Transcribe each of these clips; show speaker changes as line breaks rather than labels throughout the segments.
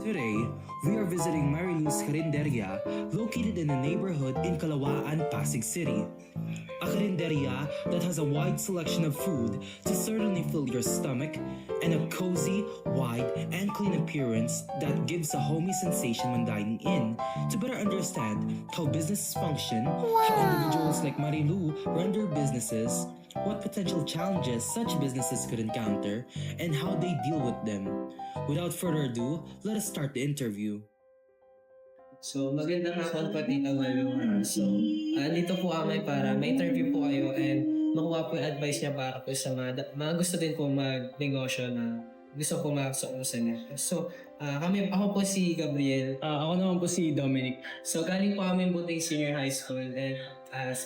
Today, we are visiting Marilu's Carinderia, located in a neighborhood in Calawaan, Pasig City. A carinderia that has a wide selection of food to certainly fill your stomach, and a cozy, wide, and clean appearance that gives a homey sensation when dining in. To better understand how businesses function, how individuals like Marilu run their businesses, what potential challenges such businesses could encounter, and how they deal with them. Without further ado, let us start the interview.
So, magandang hapon po, Tita Malu. So, dito po kami para ma-interview po kayo and makuha po yung advice niya para po sa mga gusto din po mag-negosyo na gusto po makasok niya. So, ako po si Gabriel.
Ako naman po si Dominic.
So, galing po kami Buting Senior High School and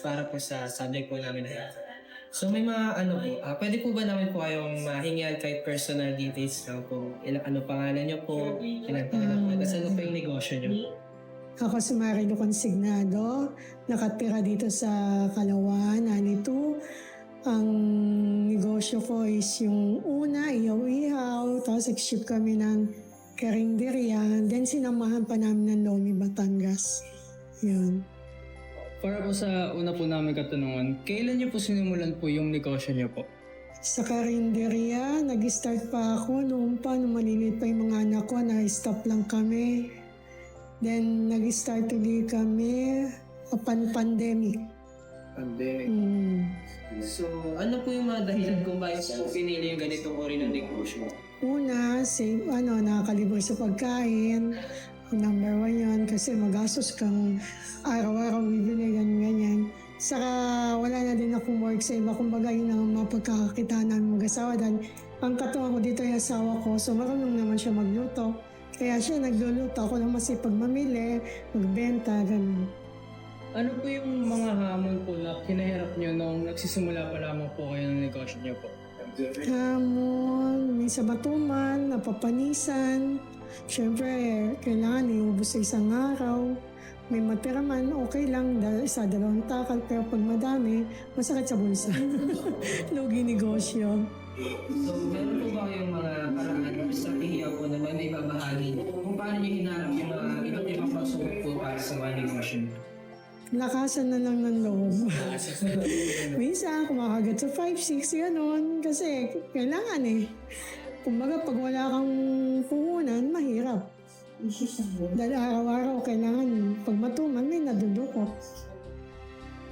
para po sa subject po namin na yan. So, may mga pwede po ba namin po kayong mahingian kahit personal details lang po? Pangalan niyo po, ilang taon na po, tapos ano po yung negosyo niyo?
Ako si Marilu Consignado, nakatira dito sa Calawaan, Anito. Ang negosyo ko is yung una, ihaw-ihaw, tapos nag-ship kami ng karinderya, then sinamahan pa namin ng Lomi, Batangas. Yun.
Para po sa una po namin katanungan, kailan niyo po sinimulan po yung negosyo niyo po?
Sa karinderya, nag-start pa ako noon pa, nung maliliit pa yung mga anak ko, na-stop lang kami. Then, nag-start ulit kami upon pandemic.
Pandemic. So, ano po yung mga dahilan kung bakit po pinili yung ganitong uri ng negosyo?
Una, save, nakakalibre sa pagkain. Number one yun, kasi magastos kang araw-araw bibili, ganyan. Saka wala na din akong work sa iba. Kumbaga yun ang mapagkakakitaan namin mag-asawa. Dahil ang katuwa ko dito yung asawa ko, so marunong naman siya magluto. Kaya siya nagluluto, ako lang masipag mamili, magbenta, ganun.
Ano po yung mga hamon po na kinahirap niyo nung nagsisimula pa lamang po kayo ng negosyo niyo po?
Hamon, minsan matuman, napapanisan. Siyempre, kailangan iubos sa isang araw. May matira man, okay lang, dalawang takal. Pero pag madami, masakit sa bulsa. Lugi negosyo.
So, meron po ba kayong mga paraan o strategiya po na may babahagi kung paano niyo hinarap yung mga iba't ibang pagsubok po para sa mga negosyo?
Lakasan na lang ng loob. Minsan, kumakagat sa 5-6, gano'n. Kasi kailangan Kumbaga, pag wala kang puhunan, mahirap. Dahil araw-araw, kailangan pag matuman, may nadudukot.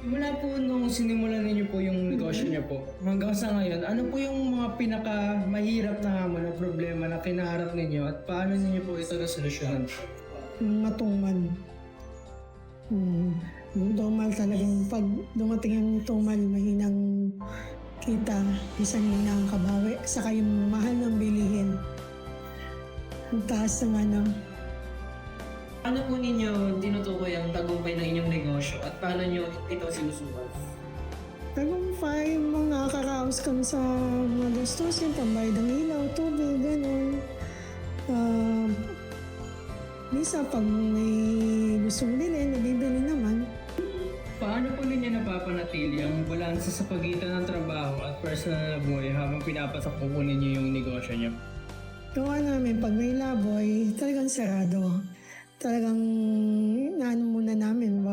Mula po nung sinimulan ninyo po yung negosyo niyo po, hanggang sa ngayon, ano po yung mga pinaka-mahirap na hamon o problema na kinaharap ninyo at paano ninyo po ito nasolusyonan?
Matuman. Tumal talagang pag dumating ang tumal, mahinang kita, isang hinang kabawi, saka yung mahal ng bilihin. Ang taas ng
Ano po ninyo tinutukoy ang tagumpay ng inyong negosyo at paano nyo ito sinusukat?
tagumpay, mga karaos kami sa mga gastusin, pambayad ng ilaw, tubig, gano'n. Minsan pag may gustong bilhin, nabibili naman.
Paano po ninyo napapanatili ang balanse sa pagitan ng trabaho at personal na buhay habang pinapasok po ninyo yung negosyo niyo?
Gawa namin, pag may laboy, talagang sarado. Talagang muna namin,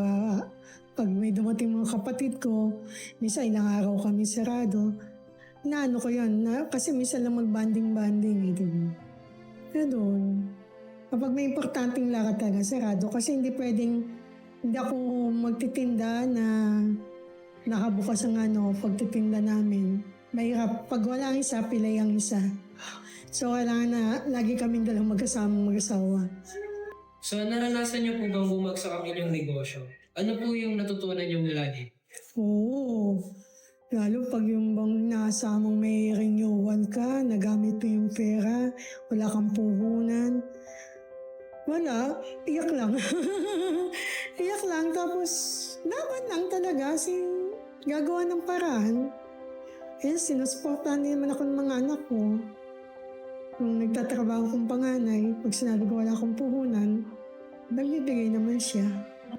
pag may dumating mga kapatid ko, minsan ilang araw kami sarado. Ko yun, kasi minsan lang mag-banding-banding. Ganun. Kapag may importanteng lakad talaga, sarado. Kasi hindi ako magtitinda na nakabukas ang pagtitinda namin. Mahirap. Pag wala ang isa, pilay ang isa. So, kailangan na lagi kaming dalawang mag-asawa.
So, naranasan nyo po bang bumagsak ang inyong negosyo? Ano po yung natutunan nyo lagi?
Oo. Lalo pag yung bang nasa mong may renewal ka, nagamit mo yung pera, wala kang puhunan. Wala, iyak lang. Iyak lang, tapos laban lang talaga. Gagawa ng paraan. Sinusuportahan din naman ako ng mga anak ko. Nung nagtatrabaho kong panganay, pag sinabi ko wala akong puhunan, nagbibigay naman siya.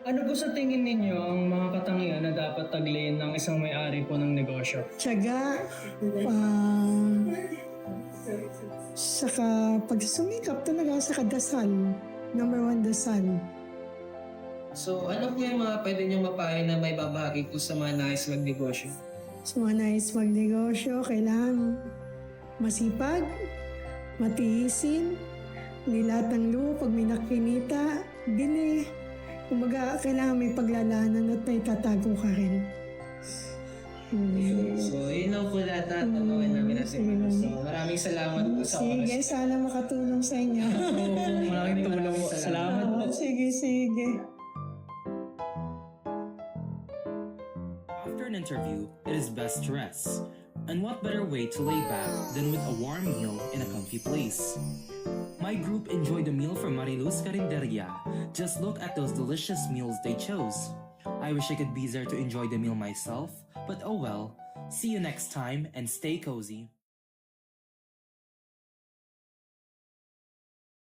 Ano po sa tingin ninyo ang mga katangian na dapat taglayin ng isang may-ari po ng negosyo?
Tiyaga, Saka pagsumikap talaga sa dasal. Number 1, dasal.
So, ano po yung mga pwede nyo mapayo na may babahagi po sa mga nais magnegosyo?
Sa mga nais magnegosyo, kailangan masipag, matiisin, hindi lahat ng luho pag may nakinita, bili. Kumbaga, kailangan may paglalaanan at may tatago ka rin.
So, yun lang po lahat na tanongin namin na siguro. So, maraming salamat po sa oras.
Sige, sana makatulong sa inyo.
Maraming tulong po. Salamat po.
Sige.
After an interview, it is best to rest. And what better way to lay back than with a warm meal in a comfy place? My group enjoyed the meal from Mariluz Carinderia. Just look at those delicious meals they chose. I wish I could be there to enjoy the meal myself, but oh well. See you next time and stay cozy.